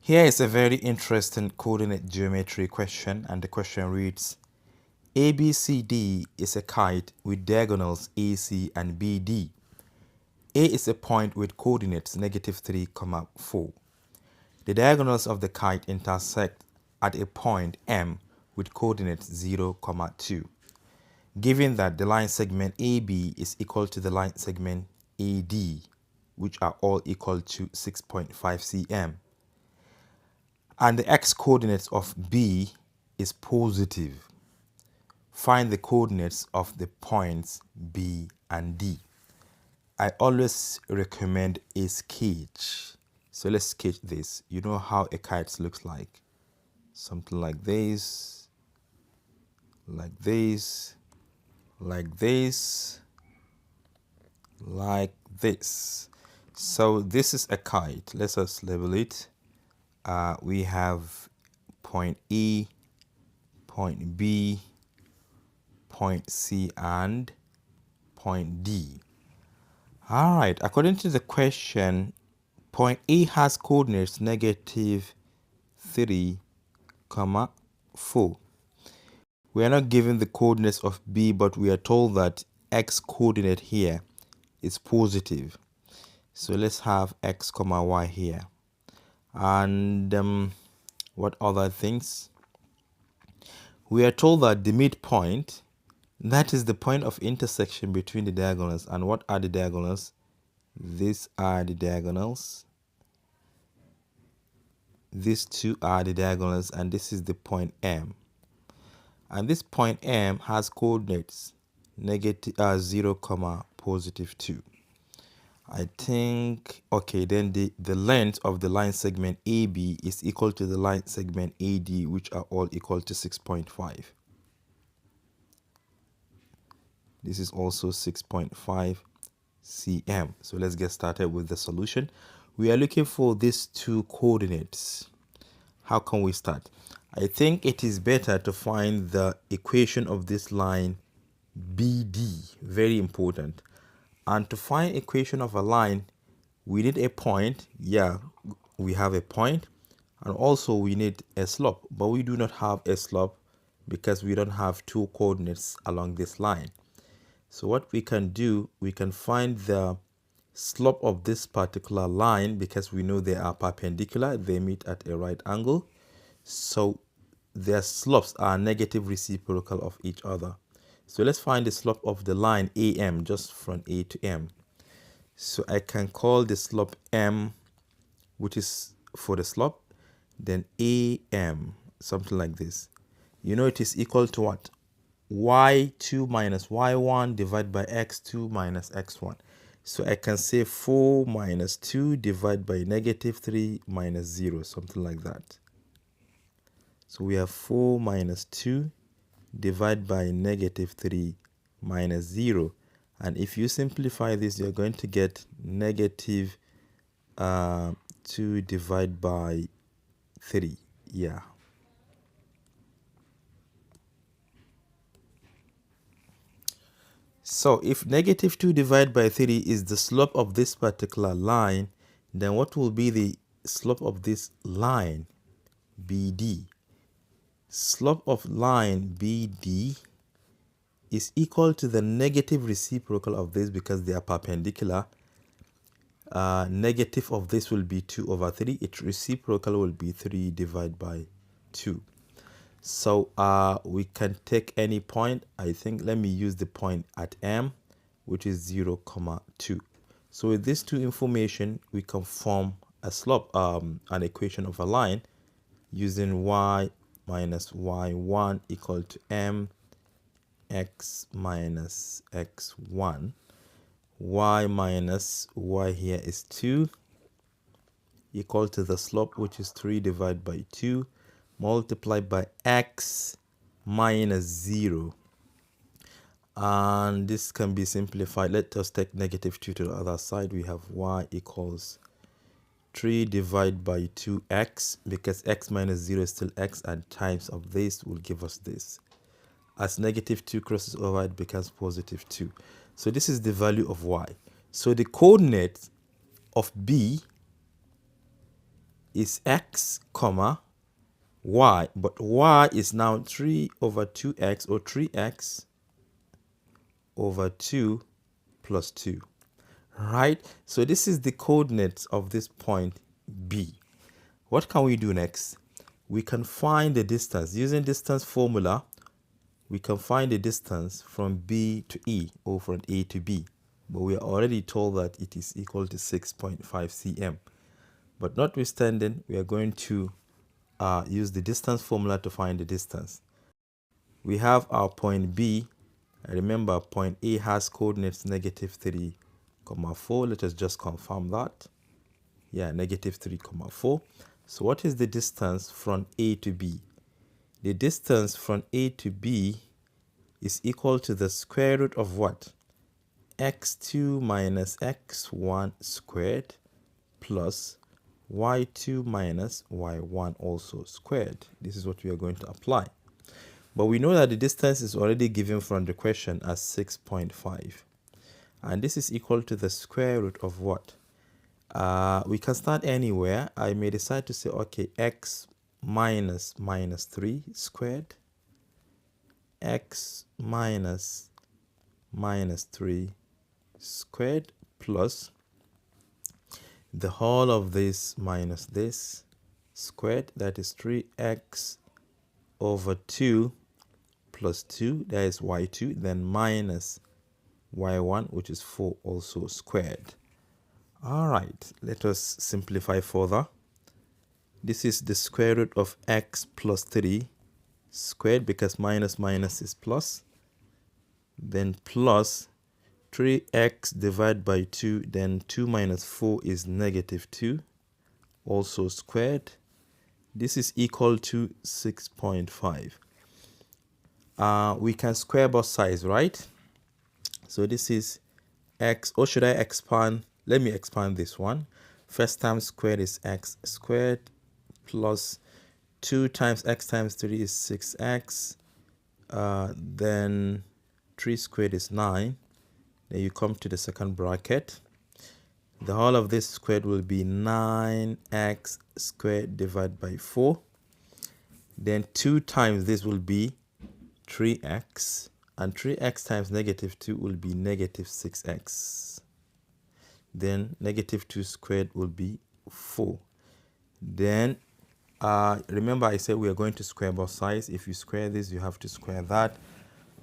Here is a very interesting coordinate geometry question, and the question reads, ABCD is a kite with diagonals AC and BD. A is a point with coordinates -3, 4. The diagonals of the kite intersect at a point M with coordinates 0, 2. Given that the line segment AB is equal to the line segment AD, which are all equal to 6.5 cm, and the x-coordinates of B is positive, find the coordinates of the points B and D. I always recommend a sketch. So let's sketch this. You know how a kite looks like. Something like this, like this, like this, like this. So this is a kite. Let us label it. We have point E, point B, point C, and point D. All right, according to the question, point E has coordinates -3, 4. We are not given the coordinates of B, but we are told that x coordinate here is positive. So let's have x, y here. And what other things? We are told that the midpoint, that is the point of intersection between the diagonals. And what are the diagonals? These are the diagonals. These two are the diagonals, and this is the point M. And this point M has coordinates -0, +2. I think, okay, then the length of the line segment AB is equal to the line segment AD, which are all equal to 6.5. This is also 6.5 cm. So let's get started with the solution. We are looking for these two coordinates. How can we start? I think it is better to find the equation of this line BD, very important. And to find equation of a line, we need a point. Yeah, we have a point. And also we need a slope, but we do not have a slope because we don't have two coordinates along this line. So what we can do, we can find the slope of this particular line because we know they are perpendicular. They meet at a right angle. So their slopes are negative reciprocal of each other. So let's find the slope of the line AM, just from A to M. So I can call the slope M, which is for the slope, then AM, something like this. You know it is equal to what? Y2 minus Y1 divided by X2 minus X1. So I can say 4 minus 2 divided by -3 minus 0, something like that. So we have 4 minus 2 divided by -3 minus 0. And if you simplify this, you're going to get -2 divided by 3. Yeah. So if -2 divided by 3 is the slope of this particular line, then what will be the slope of this line, BD? Slope of line BD is equal to the negative reciprocal of this because they are perpendicular. Negative of this will be 2 over 3. Its reciprocal will be 3 divided by 2. So we can take any point. I think let me use the point at M, which is 0, 2. So with these two information, we can form a slope, an equation of a line using y minus y1 equal to m x minus x1. Y minus y here is 2 equal to the slope, which is 3 divided by 2 multiplied by x minus 0. And this can be simplified. Let us take -2 to the other side. We have y equals 3 divided by 2x, because x minus 0 is still x, and times of this will give us this. As -2 crosses over, it becomes +2. So this is the value of y. So the coordinate of B is x comma y, but y is now 3 over 2x, or 3x over 2 plus 2, right? So this is the coordinates of this point B. What can we do next? We can find the distance. Using distance formula, we can find the distance from B to E, or from A to B. But we are already told that it is equal to 6.5 cm. But notwithstanding, we are going to use the distance formula to find the distance. We have our point B. Remember, point A has coordinates -3, 4. Let us just confirm that. Yeah, -3, 4. So what is the distance from A to B? The distance from A to B is equal to the square root of what? x2 minus x1 squared plus y2 minus y1 also squared. This is what we are going to apply. But we know that the distance is already given from the question as 6.5. And this is equal to the square root of what? We can start anywhere. I may decide to say, okay, x minus -3 squared, x minus -3 squared plus the whole of this minus this squared, that is 3x over 2 plus 2, that is y2, then minus y1, which is 4, also squared. All right, let us simplify further. This is the square root of x plus 3 squared, because minus minus is plus, then plus 3x divided by 2, then 2 minus 4 is -2, also squared. This is equal to 6.5. We can square both sides, right? So this is x, or should I expand? Let me expand this one. First time squared is x squared plus 2 times x times 3 is 6x. Then 3 squared is 9. Then you come to the second bracket. The whole of this squared will be 9x squared divided by 4. Then 2 times this will be 3x. And 3x times -2 will be -6x. Then -2 squared will be 4. Then remember I said we are going to square both sides. If you square this, you have to square that.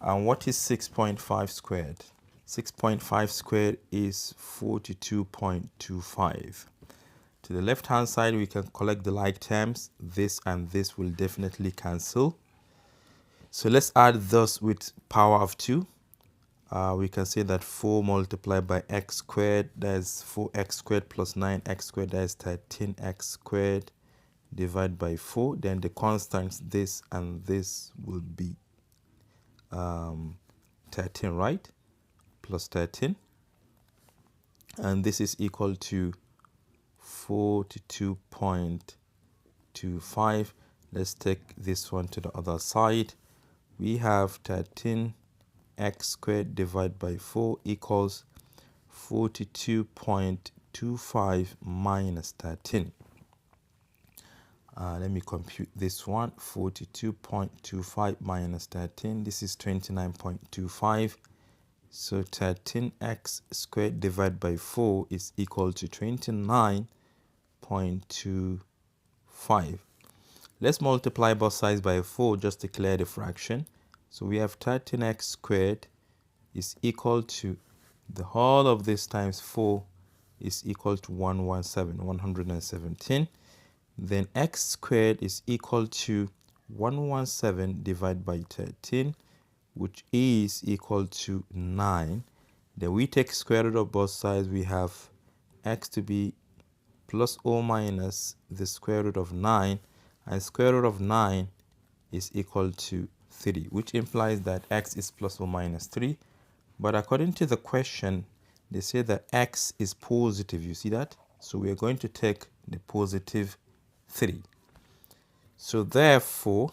And what is 6.5 squared? 6.5 squared is 42.25. To the left hand side, we can collect the like terms. This and this will definitely cancel. So let's add those with power of 2. We can say that 4 multiplied by x squared, that is 4x squared plus 9x squared, that is 13x squared divided by 4. Then the constants, this and this, will be 13, right? Plus 13. And this is equal to 42.25. Let's take this one to the other side. We have 13x squared divided by 4 equals 42.25 minus 13. Let me compute this one. 42.25 minus 13. This is 29.25. So 13x squared divided by 4 is equal to 29.25. Let's multiply both sides by 4 just to clear the fraction. So we have 13x squared is equal to the whole of this times 4 is equal to 117. Then x squared is equal to 117 divided by 13, which is equal to 9. Then we take square root of both sides. We have x to be plus or minus the square root of 9, and square root of 9 is equal to 3, which implies that x is plus or minus 3. But according to the question, they say that x is positive. You see that? So we are going to take the positive 3. So therefore,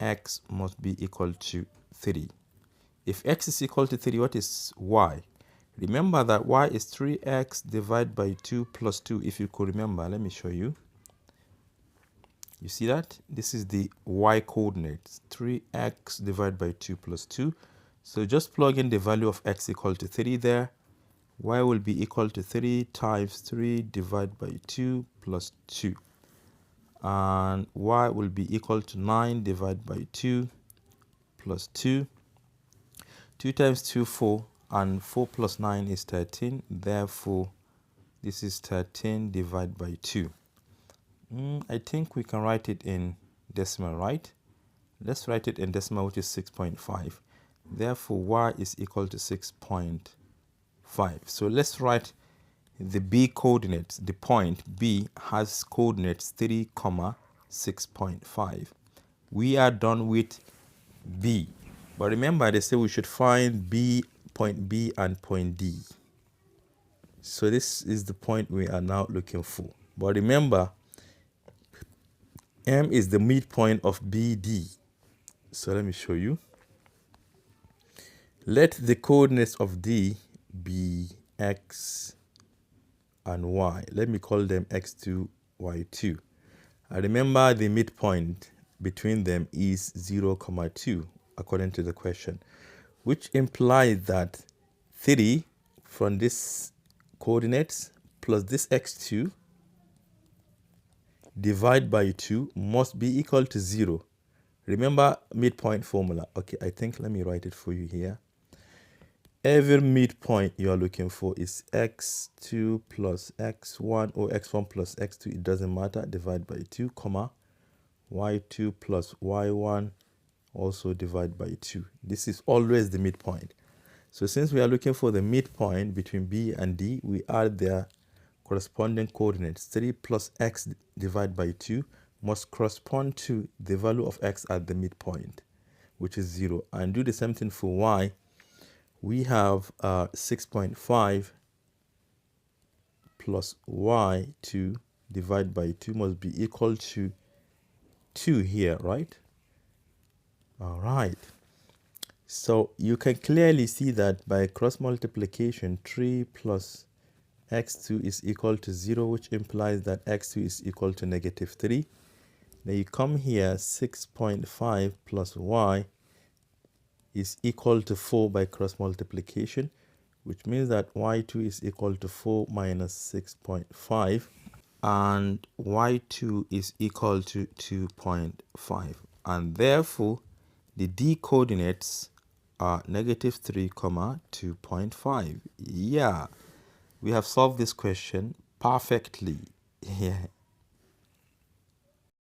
x must be equal to 3. If x is equal to 3, what is y? Remember that y is 3x divided by 2 plus 2. If you could remember, let me show you. You see that? This is the y coordinates, 3x divided by 2 plus 2. So just plug in the value of x equal to 3 there. Y will be equal to 3 times 3 divided by 2 plus 2. And y will be equal to 9 divided by 2 plus 2. 2 times 2, 4. And 4 plus 9 is 13. Therefore, this is 13 divided by 2. I think we can write it in decimal, right? Let's write it in decimal, which is 6.5. Therefore, y is equal to 6.5. So let's write the b coordinates. The point B has coordinates 3, 6.5. We are done with B. But remember, they say we should find point B and point D. So this is the point we are now looking for. But remember, M is the midpoint of BD. So let me show you. Let the coordinates of D be X and Y. Let me call them X2, Y2. And remember, the midpoint between them is 0, 2, according to the question, which implies that 3 from this coordinates plus this X2 divide by 2 must be equal to 0. Remember midpoint formula. Okay, I think let me write it for you here. Every midpoint you are looking for is x2 plus x1 or x1 plus x2. It doesn't matter. Divide by 2, comma, y2 plus y1 also divide by 2. This is always the midpoint. So since we are looking for the midpoint between B and D, we add their corresponding coordinates. 3 plus x divided by 2 must correspond to the value of x at the midpoint, which is 0. And do the same thing for y. We have 6.5 plus y2 divided by 2 must be equal to 2 here, right? All right. So you can clearly see that by cross multiplication, 3 plus x2 is equal to 0, which implies that x2 is equal to negative 3. Now you come here, 6.5 plus y is equal to 4 by cross multiplication, which means that y2 is equal to 4 minus 6.5, and y2 is equal to 2.5. And therefore, the d coordinates are negative 3, 2.5. Yeah, we have solved this question perfectly. Yeah,